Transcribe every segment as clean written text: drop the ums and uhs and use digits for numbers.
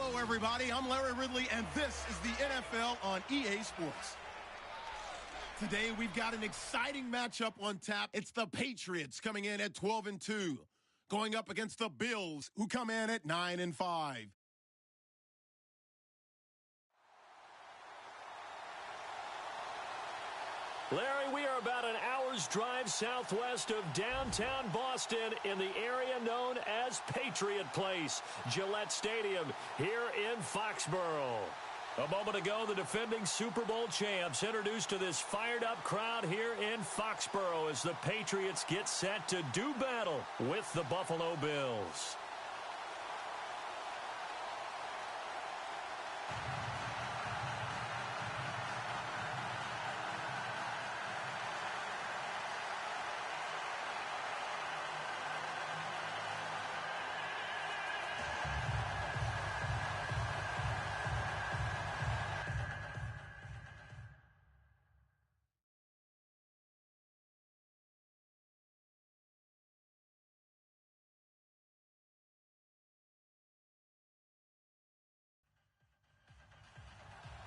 Hello, everybody. I'm Larry Ridley, and this is the NFL on EA Sports. Today, we've got an exciting matchup on tap. It's the Patriots coming in at 12-2, going up against the Bills, who come in at 9-5. Larry, we are about an hour's drive southwest of downtown Boston in the area known as Patriot Place, Gillette Stadium, here in Foxborough. A moment ago, the defending Super Bowl champs introduced to this fired-up crowd here in Foxborough as the Patriots get set to do battle with the Buffalo Bills.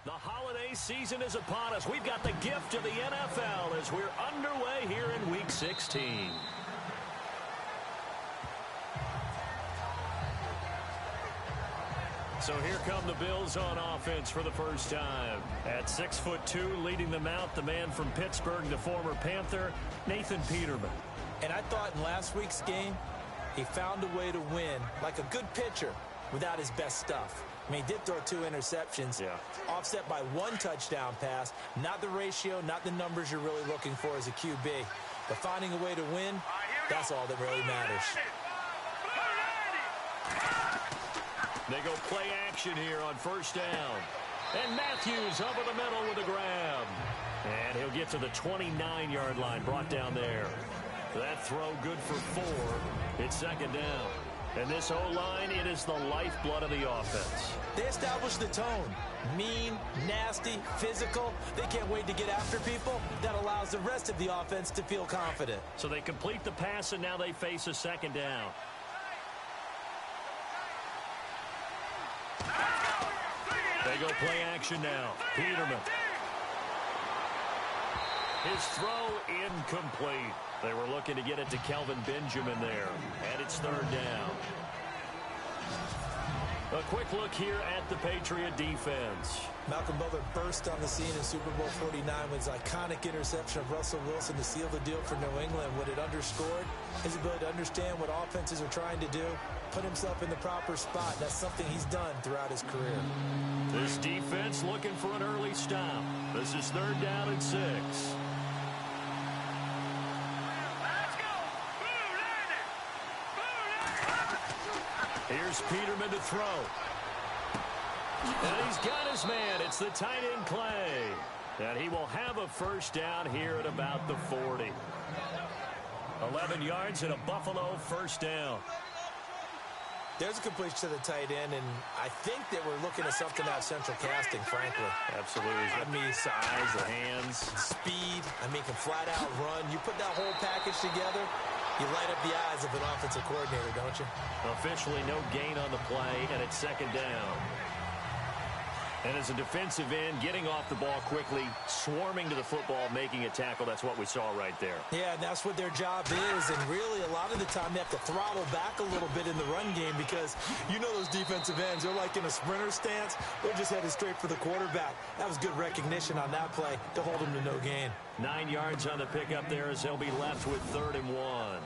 The holiday season is upon us. We've got the gift of the NFL as we're underway here in Week 16. So here come the Bills on offense for the first time. At 6'2", leading them out, the man from Pittsburgh, the former Panther, Nathan Peterman. And I thought in last week's game, he found a way to win like a good pitcher without his best stuff. I mean, he did throw 2 interceptions, offset by 1 touchdown pass. Not the ratio, not the numbers you're really looking for as a QB. But finding a way to win, that's all that really matters. They go play action here on first down. And Matthews over the middle with a grab. And he'll get to the 29-yard line, brought down there. That throw good for 4. It's second down. And this O-line, it is the lifeblood of the offense. They establish the tone. Mean, nasty, physical. They can't wait to get after people. That allows the rest of the offense to feel confident. So they complete the pass, and now they face a second down. They go play action now. Peterman. His throw incomplete. They were looking to get it to Kelvin Benjamin there. And it's third down. A quick look here at the Patriot defense. Malcolm Butler burst on the scene in Super Bowl 49 with his iconic interception of Russell Wilson to seal the deal for New England. What it underscored, his ability to understand what offenses are trying to do, put himself in the proper spot. That's something he's done throughout his career. This defense looking for an early stop. This is third down and 6. Here's Peterman to throw. And he's got his man. It's the tight end Clay. And he will have a first down here at about the 40. 11 yards and a Buffalo first down. There's a completion to the tight end, and I think that we're looking at something out of central casting, frankly. Absolutely. I mean, size, the hands, speed. I mean, can flat out run. You put that whole package together, you light up the eyes of an offensive coordinator, don't you? Officially no gain on the play, and it's second down. And as a defensive end, getting off the ball quickly, swarming to the football, making a tackle, that's what we saw right there. Yeah, and that's what their job is, and really a lot of the time they have to throttle back a little bit in the run game because you know those defensive ends, they're like in a sprinter stance, they're just headed straight for the quarterback. That was good recognition on that play to hold them to no gain. 9 yards on the pickup there as they'll be left with 3rd and 1.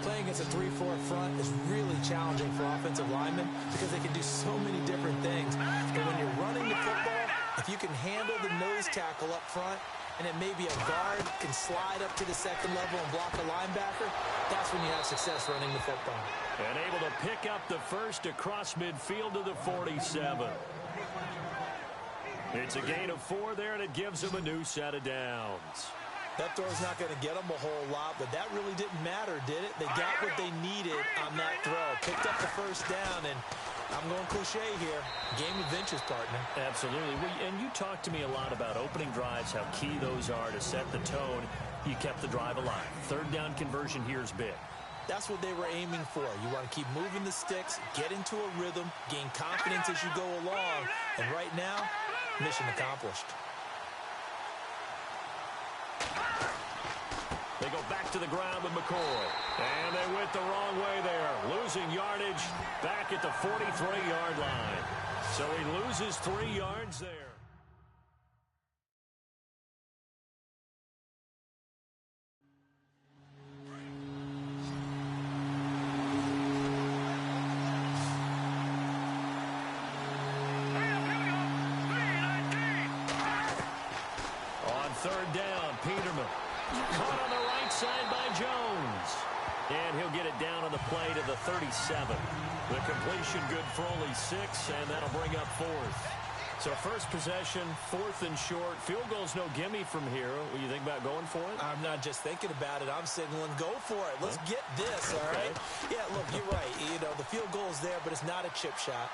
Playing against a 3-4 front is really challenging for offensive linemen because they can do so many different things. But when you're running the football, if you can handle the nose tackle up front, and then maybe a guard can slide up to the second level and block a linebacker, that's when you have success running the football. And able to pick up the first across midfield to the 47. It's a gain of 4 there, and it gives them a new set of downs. That throw's not going to get them a whole lot, but that really didn't matter, did it? They got what they needed on that throw. Picked up the first down, and I'm going cliche here. Game of inches, partner. Absolutely. And you talked to me a lot about opening drives, how key those are to set the tone. You kept the drive alive. 3rd down conversion here is big. That's what they were aiming for. You want to keep moving the sticks, get into a rhythm, gain confidence as you go along. And right now, mission accomplished. They go back to the ground with McCoy. And they went the wrong way there. Losing yardage back at the 43-yard line. So he loses 3 yards there. On third down, Peterman. Caught on the right side by Jones. And he'll get it down on the play to the 37. The completion good for only 6, and that'll bring up 4th. So first possession, 4th and short. Field goal's no gimme from here. What do you think about going for it? I'm not just thinking about it. I'm signaling, go for it. Let's get this, all right? Yeah, look, you're right. You know, the field goal's there, but it's not a chip shot.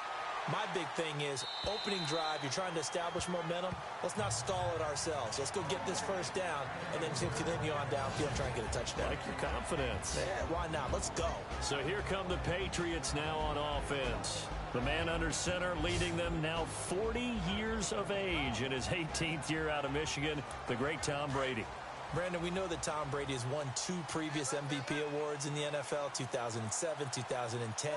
My big thing is opening drive, you're trying to establish momentum. Let's not stall it ourselves. Let's go get this first down, and then continue on downfield, try and get a touchdown. Like your confidence. Yeah, why not? Let's go. So here come the Patriots now on offense. The man under center leading them now 40 years of age in his 18th year out of Michigan, the great Tom Brady. Brandon, we know that Tom Brady has won 2 previous MVP awards in the NFL, 2007, 2010.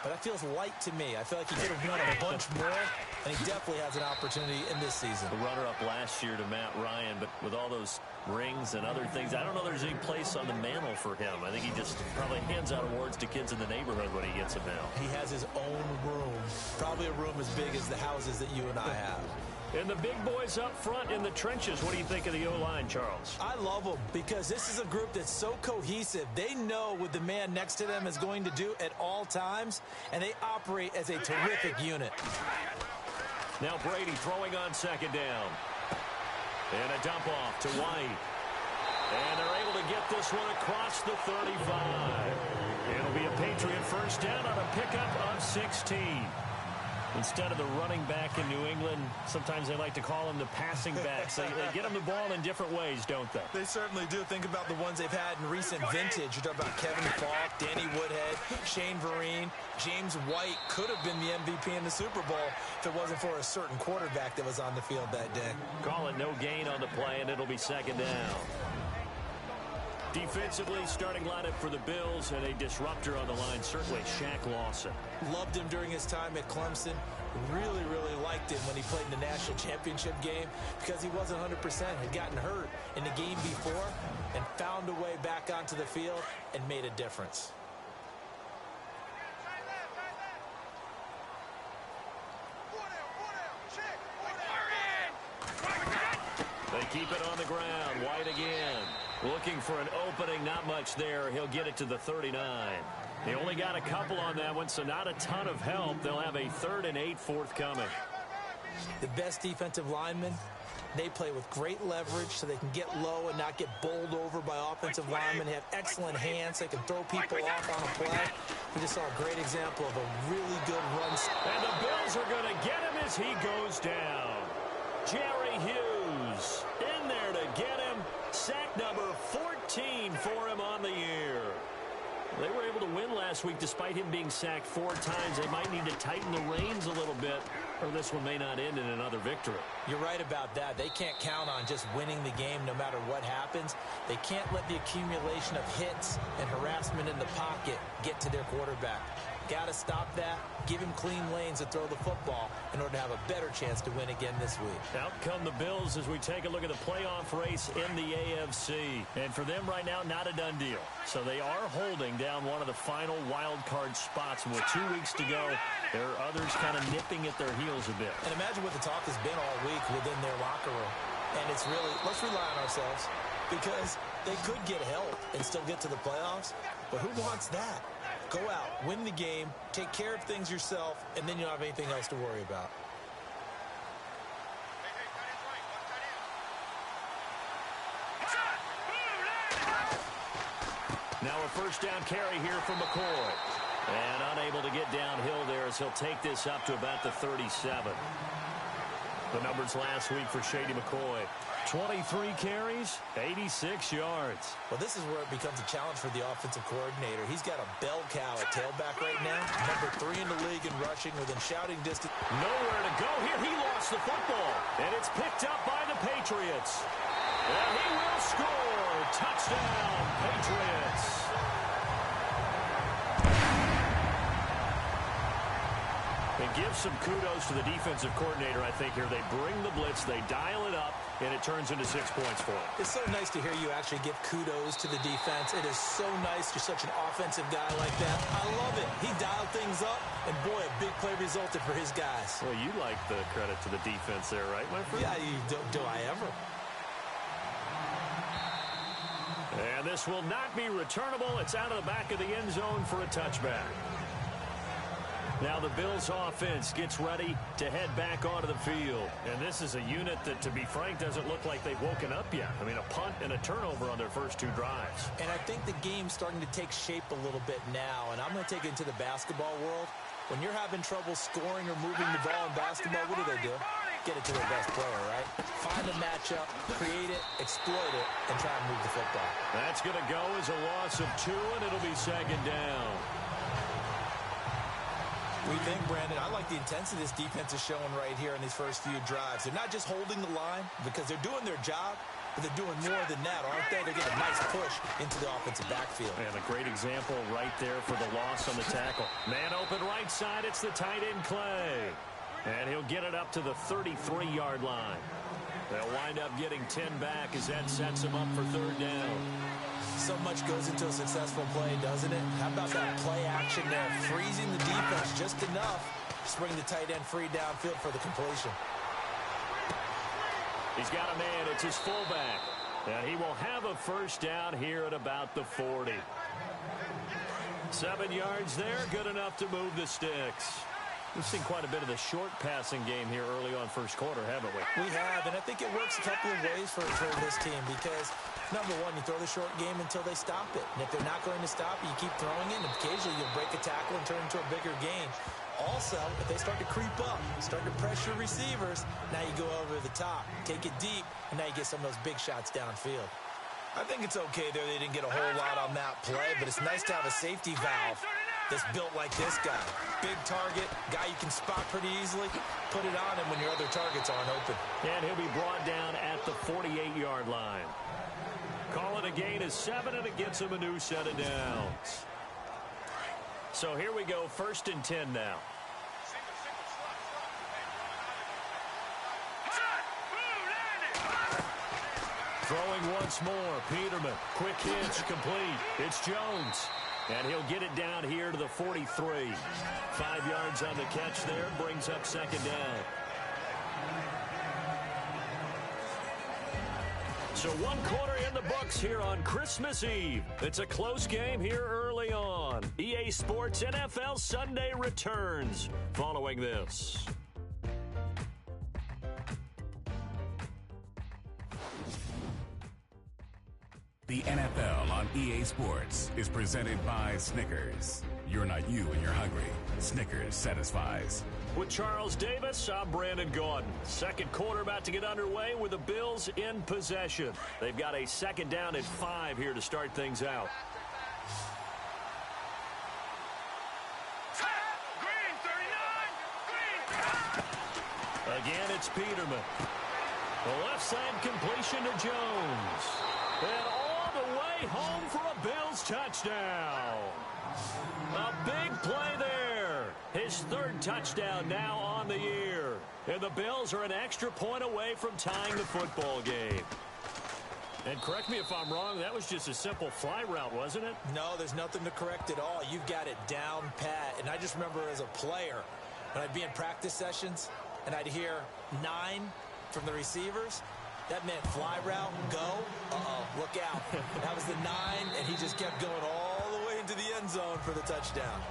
But that feels light to me. I feel like he could have won a bunch more, and he definitely has an opportunity in this season. The runner-up last year to Matt Ryan, but with all those rings and other things, I don't know there's any place on the mantle for him. I think he just probably hands out awards to kids in the neighborhood when he gets them now. He has his own room, probably a room as big as the houses that you and I have. And the big boys up front in the trenches. What do you think of the O-line, Charles? I love them because this is a group that's so cohesive. They know what the man next to them is going to do at all times, and they operate as a terrific unit. Now Brady throwing on second down. And a dump off to White. And they're able to get this one across the 35. It'll be a Patriot first down on a pickup of 16. Instead of the running back in New England, sometimes they like to call them the passing backs. They get them the ball in different ways, don't they? They certainly do. Think about the ones they've had in recent vintage. You're talking about Kevin Falk, Danny Woodhead, Shane Vereen. James White could have been the MVP in the Super Bowl if it wasn't for a certain quarterback that was on the field that day. Call it no gain on the play, and it'll be second down. Defensively, starting lineup for the Bills, and a disruptor on the line, certainly Shaq Lawson. Loved him during his time at Clemson. Really, really liked him when he played in the national championship game because he wasn't 100%, had gotten hurt in the game before, and found a way back onto the field and made a difference. They keep it on the ground. White again. Looking for an opening, not much there. He'll get it to the 39. They only got a couple on that one, so not a ton of help. They'll have a 3rd and 8 forthcoming. The best defensive linemen, they play with great leverage so they can get low and not get bowled over by offensive linemen. They have excellent hands. They can throw people off on a play. We just saw a great example of a really good run. And the Bills are going to get him as he goes down. Jerry Hughes in there to get him. Sack number 14 for him on the year. They were able to win last week despite him being sacked 4 times. They might need to tighten the reins a little bit, or this one may not end in another victory. You're right about that. They can't count on just winning the game no matter what happens. They can't let the accumulation of hits and harassment in the pocket get to their quarterback. Got to stop that. Give him clean lanes to throw the football in order to have a better chance to win again this week. Out come the Bills as we take a look at the playoff race in the AFC. And for them right now, not a done deal. So they are holding down one of the final wild card spots. And with 2 weeks to go, there are others kind of nipping at their heels a bit. And imagine what the talk has been all week within their locker room. And it's really, let's rely on ourselves because they could get help and still get to the playoffs. But who wants that? Go out, win the game, take care of things yourself, and then you don't have anything else to worry about. Now a first down carry here from McCoy. And unable to get downhill there as he'll take this up to about the 37. The numbers last week for Shady McCoy. 23 carries, 86 yards. Well, this is where it becomes a challenge for the offensive coordinator. He's got a bell cow at tailback right now. Number 3 in the league in rushing within shouting distance. Nowhere to go here. He lost the football. And it's picked up by the Patriots. And he will score. Touchdown, Patriots. And give some kudos to the defensive coordinator, I think, here. They bring the blitz, they dial it up, and it turns into 6 points for them. It's so nice to hear you actually give kudos to the defense. It is so nice you're such an offensive guy like that. I love it. He dialed things up, and boy, a big play resulted for his guys. Well, you like the credit to the defense there, right, my friend? Yeah, do I ever? And this will not be returnable. It's out of the back of the end zone for a touchback. Now the Bills offense gets ready to head back onto the field. And this is a unit that, to be frank, doesn't look like they've woken up yet. I mean, a punt and a turnover on their first 2 drives. And I think the game's starting to take shape a little bit now. And I'm going to take it into the basketball world. When you're having trouble scoring or moving the ball in basketball, what do? Get it to their best player, right? Find a matchup, create it, exploit it, and try and move the football. That's going to go as a loss of 2, and it'll be 2nd down. We think, Brandon, I like the intensity this defense is showing right here in these first few drives. They're not just holding the line because they're doing their job, but they're doing more than that, aren't they? They're getting a nice push into the offensive backfield. And a great example right there for the loss on the tackle. Man open right side, it's the tight end Clay. And he'll get it up to the 33-yard line. They'll wind up getting 10 back as that sets him up for 3rd down. So much goes into a successful play, doesn't it? How about that play action there? Freezing the defense just enough to bring the tight end free downfield for the completion. He's got a man. It's his fullback. And he will have a 1st down here at about the 40. 7 yards there. Good enough to move the sticks. We've seen quite a bit of the short passing game here early on first quarter, haven't we? We have, and I think it works a couple of ways for this team because, number one, you throw the short game until they stop it. And if they're not going to stop it, you keep throwing it, and occasionally you'll break a tackle and turn it into a bigger gain. Also, if they start to creep up, start to pressure receivers, now you go over the top, take it deep, and now you get some of those big shots downfield. I think it's okay there. They didn't get a whole lot on that play, but it's nice to have a safety valve that's built like this guy. Big target, guy you can spot pretty easily. Put it on him when your other targets aren't open. And he'll be brought down at the 48-yard line. Call it a gain of 7, and it gets him a new set of downs. So here we go, 1st and 10 now. Throwing once more, Peterman. Quick hitch, complete. It's Jones. And he'll get it down here to the 43. 5 yards on the catch there, brings up 2nd down. So 1 quarter in the books here on Christmas Eve. It's a close game here early on. EA Sports NFL Sunday returns following this. The NFL on EA Sports is presented by Snickers. You're not you when you're hungry. Snickers satisfies. With Charles Davis, I'm Brandon Gaudin. 2nd quarter about to get underway with the Bills in possession. They've got a 2nd down at 5 here to start things out. Again, it's Peterman. The left side completion to Jones. And all the way home for a Bills touchdown. A big play there. His 3rd touchdown now on the year. And the Bills are an extra point away from tying the football game. And correct me if I'm wrong, that was just a simple fly route, wasn't it? No, there's nothing to correct at all. You've got it down pat. And I just remember as a player, when I'd be in practice sessions, and I'd hear 9 from the receivers, that meant fly route, go, look out. That was the 9, and he just kept going all the way into the end zone for the touchdown.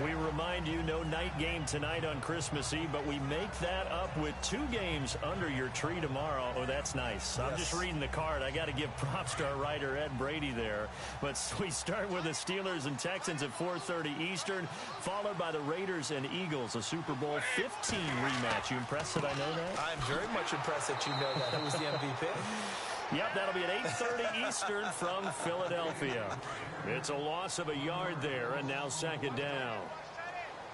We remind you, no night game tonight on Christmas Eve, but we make that up with 2 games under your tree tomorrow. Oh, that's nice. Yes. I'm just reading the card. I got to give props to our writer, Ed Brady, there. But we start with the Steelers and Texans at 4:30 Eastern, followed by the Raiders and Eagles, a Super Bowl 15 rematch. You impressed that I know that? I'm very much impressed that you know that. Who was the MVP? Yep, that'll be at 8:30 Eastern from Philadelphia. It's a loss of a yard there, and now 2nd down.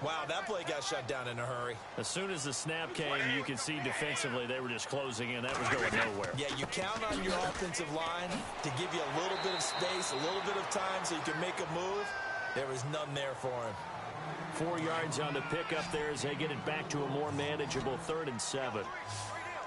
Wow, that play got shut down in a hurry. As soon as the snap came, you could see defensively they were just closing in. That was going nowhere. Yeah, you count on your offensive line to give you a little bit of space, a little bit of time so you can make a move. There was none there for him. 4 yards on the pickup there as they get it back to a more manageable 3rd and 7.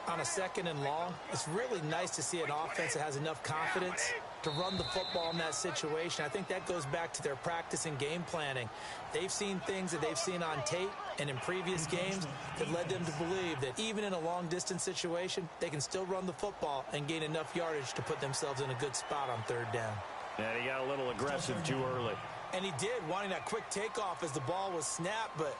On a 2nd and long, it's really nice to see an offense that has enough confidence to run the football in that situation. I think that goes back to their practice and game planning. They've seen things that they've seen on tape and in previous games that led them to believe that even in a long-distance situation, they can still run the football and gain enough yardage to put themselves in a good spot on 3rd down. And he got a little aggressive too early. And he did, wanting that quick takeoff as the ball was snapped, but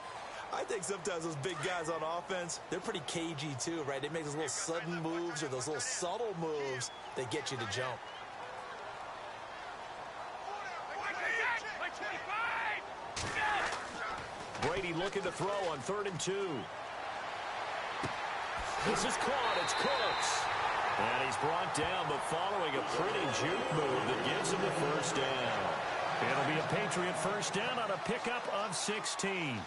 I think sometimes those big guys on offense, they're pretty cagey too, right? They make those little sudden moves or those little subtle moves that get you to jump. Brady looking to throw on 3rd and 2. This is caught. It's Cooks. And he's brought down, but following a pretty juke move that gives him the 1st down. It'll be a Patriot 1st down on a pickup of 16.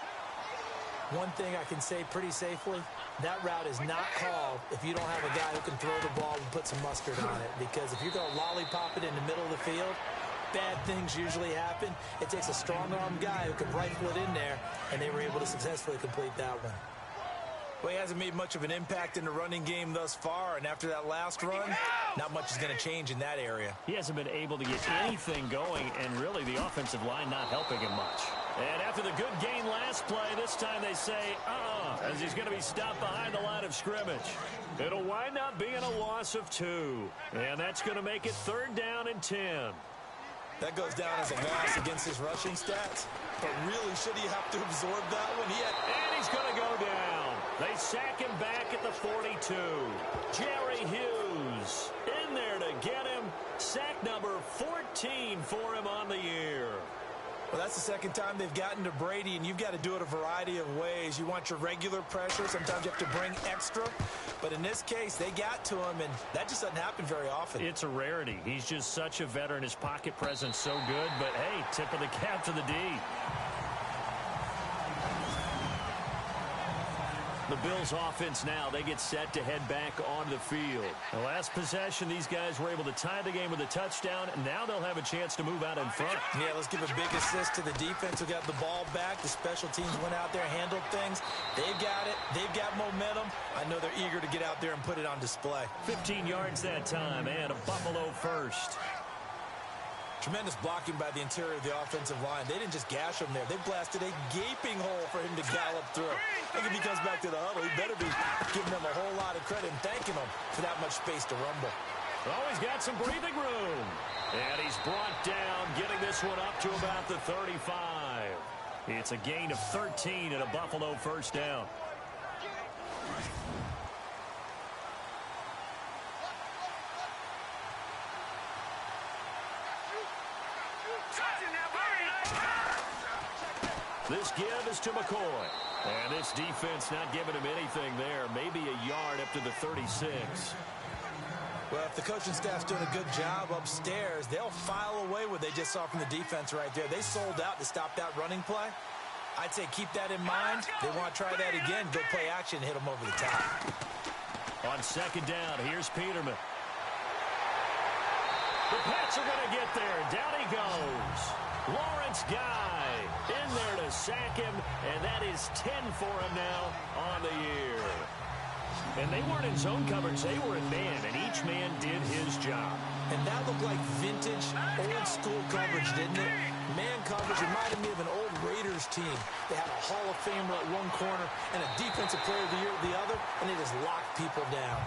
One thing I can say pretty safely, that route is not called if you don't have a guy who can throw the ball and put some mustard on it. Because if you're going to lollipop it in the middle of the field, bad things usually happen. It takes a strong-arm guy who can rifle it in there, and they were able to successfully complete that one. Well, he hasn't made much of an impact in the running game thus far, and after that last run, not much is going to change in that area. He hasn't been able to get anything going, and really the offensive line not helping him much. And after the good gain last play, this time they say, as he's going to be stopped behind the line of scrimmage. It'll wind up being a loss of 2, and that's going to make it 3rd down and 10. That goes down as a loss against his rushing stats, but really, should he have to absorb that one? And he's going to go down. They sack him back at the 42. Jerry Hughes in there to get him. Sack number 14 for him on the year. Well, that's the 2nd time they've gotten to Brady, and you've got to do it a variety of ways. You want your regular pressure. Sometimes you have to bring extra. But in this case, they got to him, and that just doesn't happen very often. It's a rarity. He's just such a veteran. His pocket presence so good. But, hey, tip of the cap to the D. The Bills offense now, they get set to head back on the field. The last possession, these guys were able to tie the game with a touchdown, and now they'll have a chance to move out in front. Yeah, let's give a big assist to the defense who got the ball back. The special teams went out there, handled things. They've got it. They've got momentum. I know they're eager to get out there and put it on display. 15 yards that time, and a Buffalo 1st. Tremendous blocking by the interior of the offensive line. They didn't just gash him there. They blasted a gaping hole for him to gallop through. I think if he comes back to the huddle, he better be giving them a whole lot of credit and thanking them for that much space to rumble. Oh, he's got some breathing room. And he's brought down, getting this one up to about the 35. It's a gain of 13 and a Buffalo 1st down. This give is to McCoy. And this defense not giving him anything there. Maybe a yard up to the 36. Well, if the coaching staff's doing a good job upstairs, they'll file away what they just saw from the defense right there. They sold out to stop that running play. I'd say keep that in mind. They want to try that again. Go play action and hit them over the top. On 2nd down, here's Peterman. The Pats are going to get there. Down he goes. Lawrence Guy in there to sack him, and that is 10 for him now on the year. And they weren't in zone coverage. They were in man, and each man did his job. And that looked like vintage, old-school coverage, didn't it? Man coverage reminded me of an old Raiders team. They had a Hall of Famer at one corner and a Defensive Player of the Year at the other, and they just locked people down.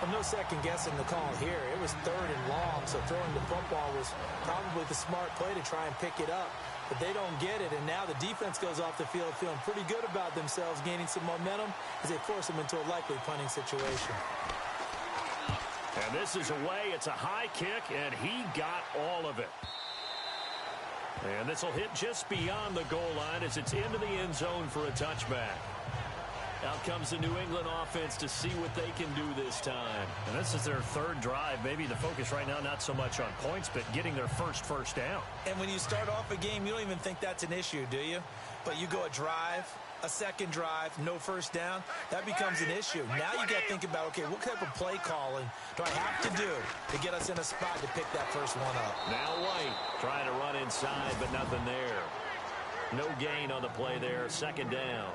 Well, no second guessing the call here. It was 3rd and long, so throwing the football was probably the smart play to try and pick it up. But they don't get it, and now the defense goes off the field feeling pretty good about themselves, gaining some momentum as they force them into a likely punting situation. And this is away. It's a high kick, and he got all of it. And this will hit just beyond the goal line as it's into the end zone for a touchback. Out comes the New England offense to see what they can do this time. And this is their 3rd drive. Maybe the focus right now not so much on points, but getting their first down. And when you start off a game, you don't even think that's an issue, do you? But you go a drive, a second drive, no first down, that becomes an issue. Now you got to think about, okay, what type of play calling do I have to do to get us in a spot to pick that first one up? Now White trying to run inside, but nothing there. No gain on the play there, 2nd down.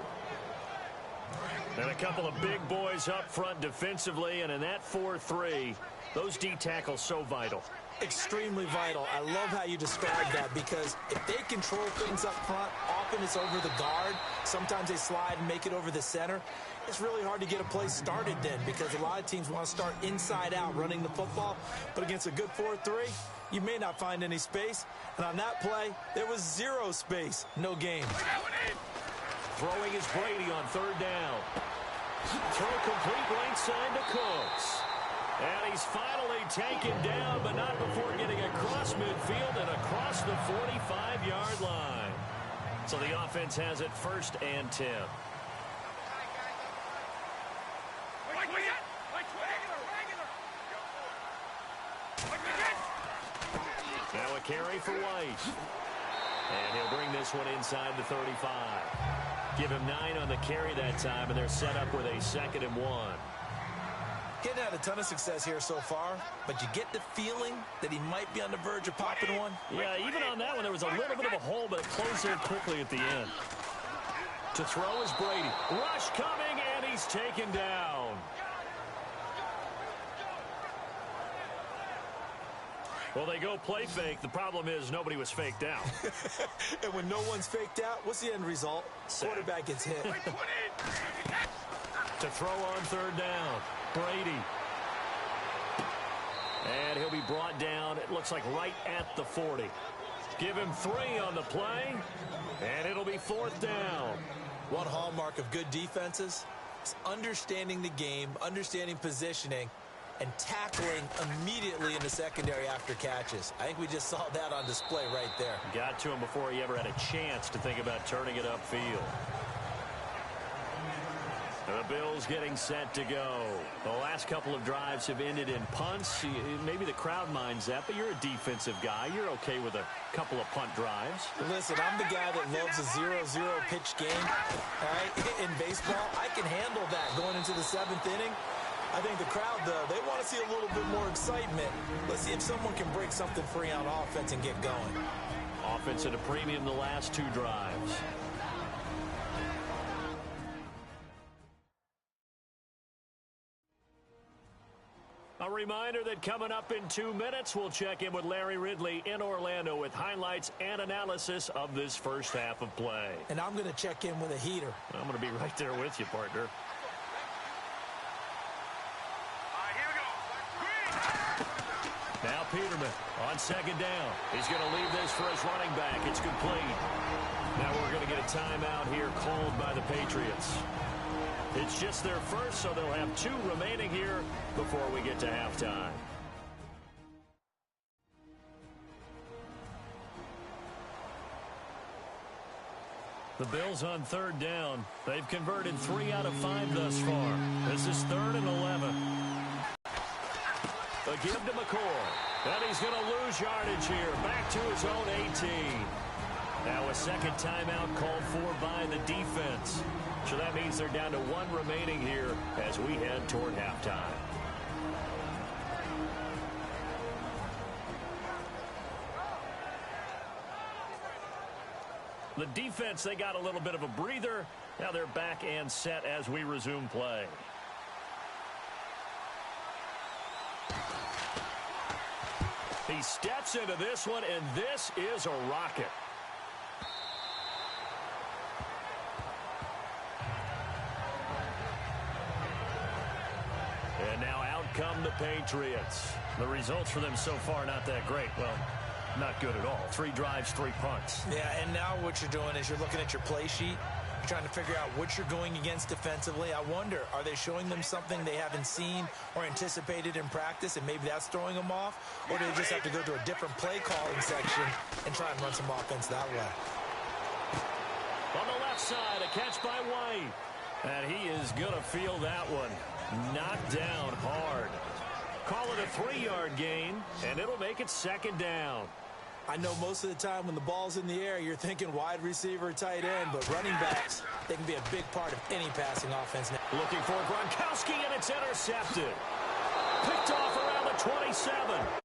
And a couple of big boys up front defensively, and in that 4-3, those D tackles so vital. Extremely vital. I love how you describe that, because if they control things up front, often it's over the guard. Sometimes they slide and make it over the center. It's really hard to get a play started then, because a lot of teams want to start inside out running the football. But against a good 4-3, you may not find any space. And on that play, there was 0 space. No gain. Throwing is Brady on 3rd down. Throw complete right side to Cooks. And he's finally taken down, but not before getting across midfield and across the 45-yard line. So the offense has it 1st and 10. Now a carry for White. And he'll bring this one inside the 35. Give him 9 on the carry that time, and they're set up with a 2nd and 1. Getting had a ton of success here so far, but you get the feeling that he might be on the verge of popping one. Yeah, even on that one, there was a little bit of a hole, but it closed in quickly at the end. To throw is Brady. Rush coming, and he's taken down. Well, they go play fake. The problem is nobody was faked out. And when no one's faked out, what's the end result? Quarterback gets hit. To throw on 3rd down, Brady. And he'll be brought down, it looks like right at the 40. Give him 3 on the play, and it'll be 4th down. One hallmark of good defenses is understanding the game, understanding positioning, and tackling immediately in the secondary after catches. I think we just saw that on display right there. Got to him before he ever had a chance to think about turning it upfield. The Bills getting set to go. The last couple of drives have ended in punts. Maybe the crowd minds that, but you're a defensive guy. You're okay with a couple of punt drives. Listen, I'm the guy that loves a 0-0 pitch game. All right, in baseball, I can handle that going into the 7th inning. I think the crowd, though, they want to see a little bit more excitement. Let's see if someone can break something free on offense and get going. Offense at a premium the last 2 drives. A reminder that coming up in 2 minutes, we'll check in with Larry Ridley in Orlando with highlights and analysis of this first half of play. And I'm going to check in with a heater. I'm going to be right there with you, partner. Now Peterman on 2nd down. He's going to leave this for his running back. It's complete. Now we're going to get a timeout here called by the Patriots. It's just their first, so they'll have 2 remaining here before we get to halftime. The Bills on 3rd down. They've converted 3 out of 5 thus far. This is 3rd and 11. A give to McCoy. And he's going to lose yardage here. Back to his own 18. Now a second timeout called for by the defense. So that means they're down to 1 remaining here as we head toward halftime. The defense, they got a little bit of a breather. Now they're back and set as we resume play. He steps into this one, and this is a rocket. And now out come the Patriots. The results for them so far not that great. Well, not good at all. 3 drives, 3 punts. Yeah, and now what you're doing is you're looking at your play sheet. You're trying to figure out what you're going against defensively. I wonder, are they showing them something they haven't seen or anticipated in practice, and maybe that's throwing them off? Or do they just have to go to a different play calling section and try and run some offense that way? On the left side, a catch by White. And he is going to feel that one. Knocked down hard. Call it a 3-yard gain, and it'll make it 2nd down. I know most of the time when the ball's in the air, you're thinking wide receiver, tight end, but running backs, they can be a big part of any passing offense. Looking for Gronkowski, and it's intercepted. Picked off around the 27.